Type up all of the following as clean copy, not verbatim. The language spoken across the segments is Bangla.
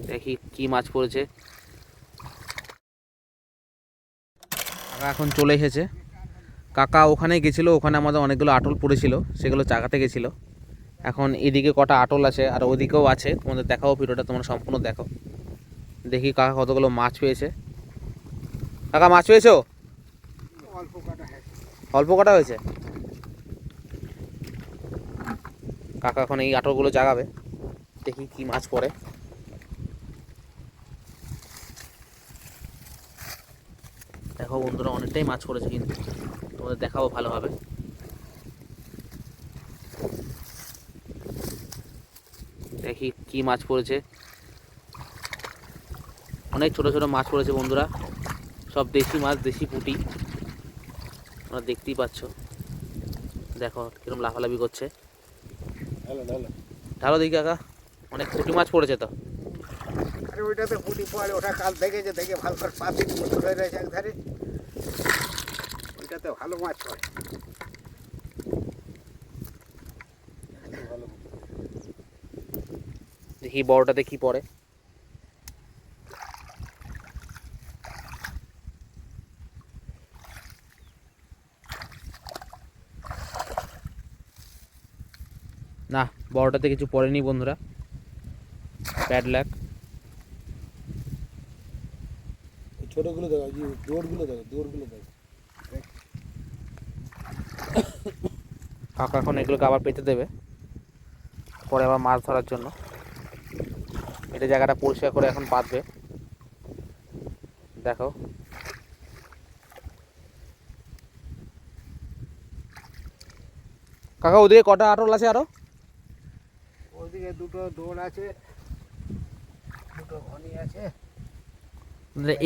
দেখি কি মাছ পড়েছে। কাকা এখন চলে এসেছে। কাকা ওখানে গেছিলো, ওখানে আমাদের অনেকগুলো আটল পড়েছিল, সেগুলো চাগাতে গেছিলো। এখন এদিকে কটা আটল আছে আর ওদিকেও আছে, তোমাদের দেখাও, ভিডিওটা তোমরা সম্পূর্ণ দেখো। দেখি কাকা কতগুলো মাছ পেয়েছে। কাকা মাছ পেয়েছো? অল্প কটা হয়েছে। কাকা এখন এই আটলগুলো জাগাবে, দেখি কি মাছ পড়ে। দেখো বন্ধুরা, অনেকটাই মাছ পড়েছে, কিন্তু তোমাদের দেখাবো ভালোভাবে। দেখি কি মাছ পড়েছে। অনেক ছোট ছোট মাছ পড়েছে বন্ধুরা, সব দেশি মাছ, দেশি পুঁটি, তোমরা দেখতেই পাচ্ছ। দেখো কিরকম লাফালাফি করছে। ঢালো দেখি কাকা, অনেক পুঁটি মাছ পড়েছে তো। আরে ওইটাতে পুঁটি পড়ে, ওটা কাল দেখেছে, দেখে ভালো করে পাতি ধরে রয়েছে একধারে, ওইটাতে ভালো মাছ পড়ে। দেখি বড়টাতে কি পড়ে। না, বড়টাতে কিছু পড়েনি বন্ধুরা, ব্যাড লাক। ছোটগুলো দেখো, দৌড়গুলো দেখো, দৌড়গুলো দেখো। কাকা এখন এগুলোকে আবার পেতে দেবে, পরে আবার মাছ ধরার জন্য। এটা জায়গাটা পরিষ্কার করে এখন পাতবে। দেখো কাকা, ওদিকে কটা আটল আছে আরো? ওইদিকে দুটো দৌড় আছে, দুটো ঘনি আছে।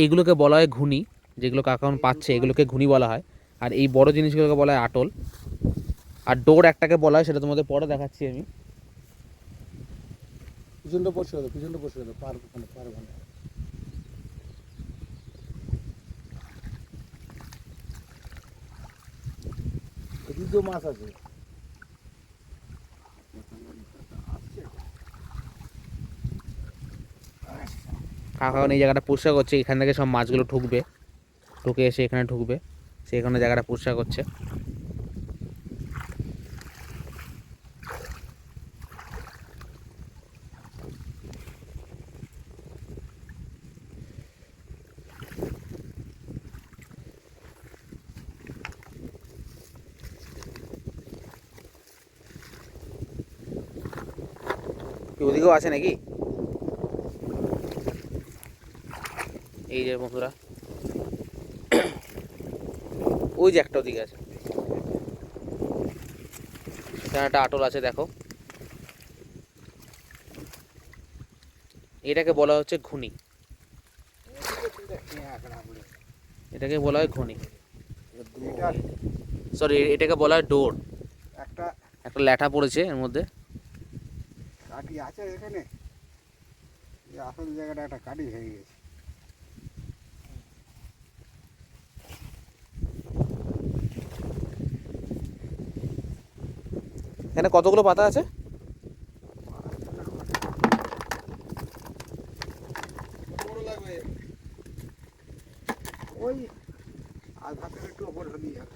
এইগুলোকে বলা হয় ঘুনি, যেগুলো কাকা এখন পাচ্ছে এগুলোকে ঘুনি বলা হয়। আর এই বড় জিনিসগুলোকে বলা হয় আটল। আর ডোর একটাকে বলা হয়, সেটা তোমাদের পরে দেখাচ্ছি আমি। পিছনটা পড়ছে, পিছনটা পড়ছে, পার ওখানে, পার ওখানে। এদিকেও মাছ আছে। কাকা এখন এই জায়গাটা পরিষ্কার করছে, এখান থেকে সব মাছগুলো ঢুকবে, ঢুকে এসে এখানে ঢুকবে, সে এখানে জায়গাটা পরিষ্কার করছে। ওদিকেও আছে নাকি? এই যে বন্ধুরা, ওই যে একটা ওদিকে আছে, এখানে একটা আটল আছে দেখো। এটাকে বলা হচ্ছে ঘুনি, এটাকে বলা হয় ঘুনি, সরি এটাকে বলা হয় ডোর। একটা একটা ল্যাঠা পড়েছে এর মধ্যে। কাঠি আছে এখানে, আসল জায়গাটা একটা কাঠি ভেঙে গেছে। এখানে কতগুলো পাতা আছে? ওই আধা থেকে একটু ওপর হলেই যাবে।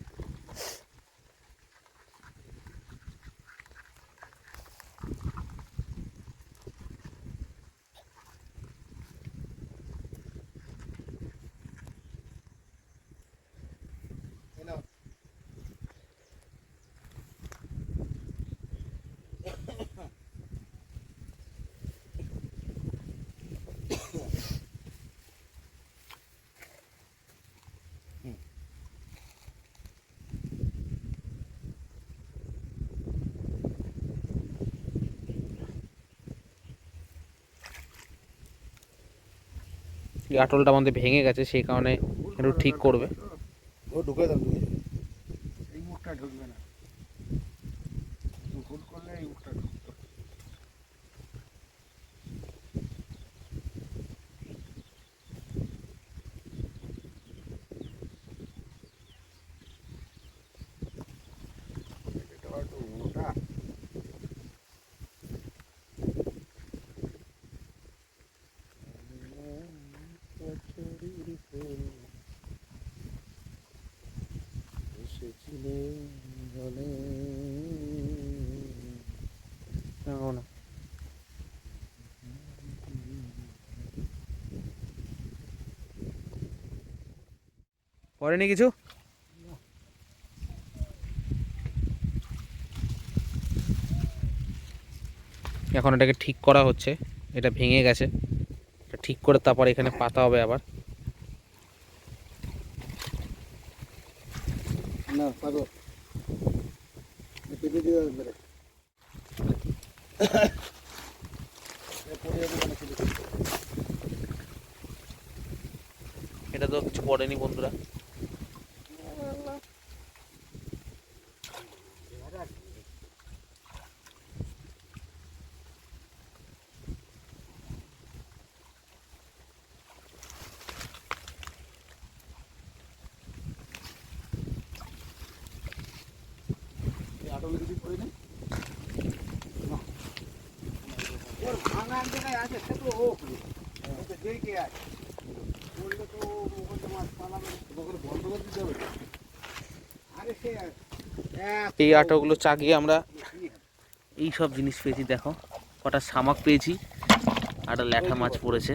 এই আটলটা আমাদের ভেঙে গেছে, সেই কারণে একটু ঠিক করবে। ও ঢুকে দাও, ঢুকে যাবে, এই মুখটা ঢুকবে না, ভুল করলে এই মুখটা ঢুকবে। এটা একটু মোটা। পড়েনি কিছু? এখন এটাকে ঠিক করা হচ্ছে, এটা ভেঙে গেছে, এটা ঠিক করে তারপর এখানে পাতা হবে আবার। না পাবো পেটে দিয়ে দেবে এটা তো কিছু পড়েনি বন্ধুরা। আটলে যদি পড়ে নেই ওর ভাঙা জায়গায় আছে সে তো হোক দেখে আছে বললে তো ওখানে মাছ পালাবে ওখানে বন্ধ করে দিতে হবে আরে সে এই আটাগুলো চাগিয়ে আমরা এই সব জিনিস পেয়েছি। দেখো কটা শামাক পেয়েছি, আর একটা ল্যাঠা মাছ পড়েছে,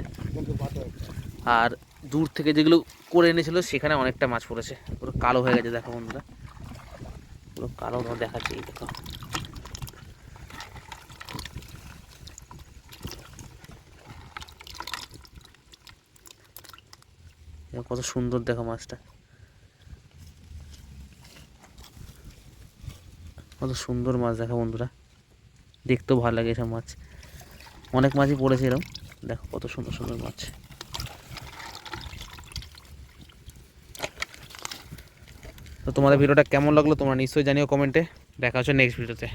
আর দূর থেকে যেগুলো করে এনেছিল সেখানে অনেকটা মাছ পড়েছে। পুরো কালো হয়ে গেছে দেখো বন্ধুরা, পুরো কালো দেখাচ্ছে। এই দেখো কত সুন্দর, দেখো মাছটা কত সুন্দর মাছ। দেখো বন্ধুরা, দেখতেও ভালো লাগে এসব মাছ। অনেক মাছই পড়েছে এরকম, দেখো কত সুন্দর সুন্দর মাছ। তো তোমাদের ভিডিওটা কেমন লাগলো তোমরা নিশ্চয়ই জানিও কমেন্টে। দেখা হচ্ছে নেক্সট ভিডিওতে।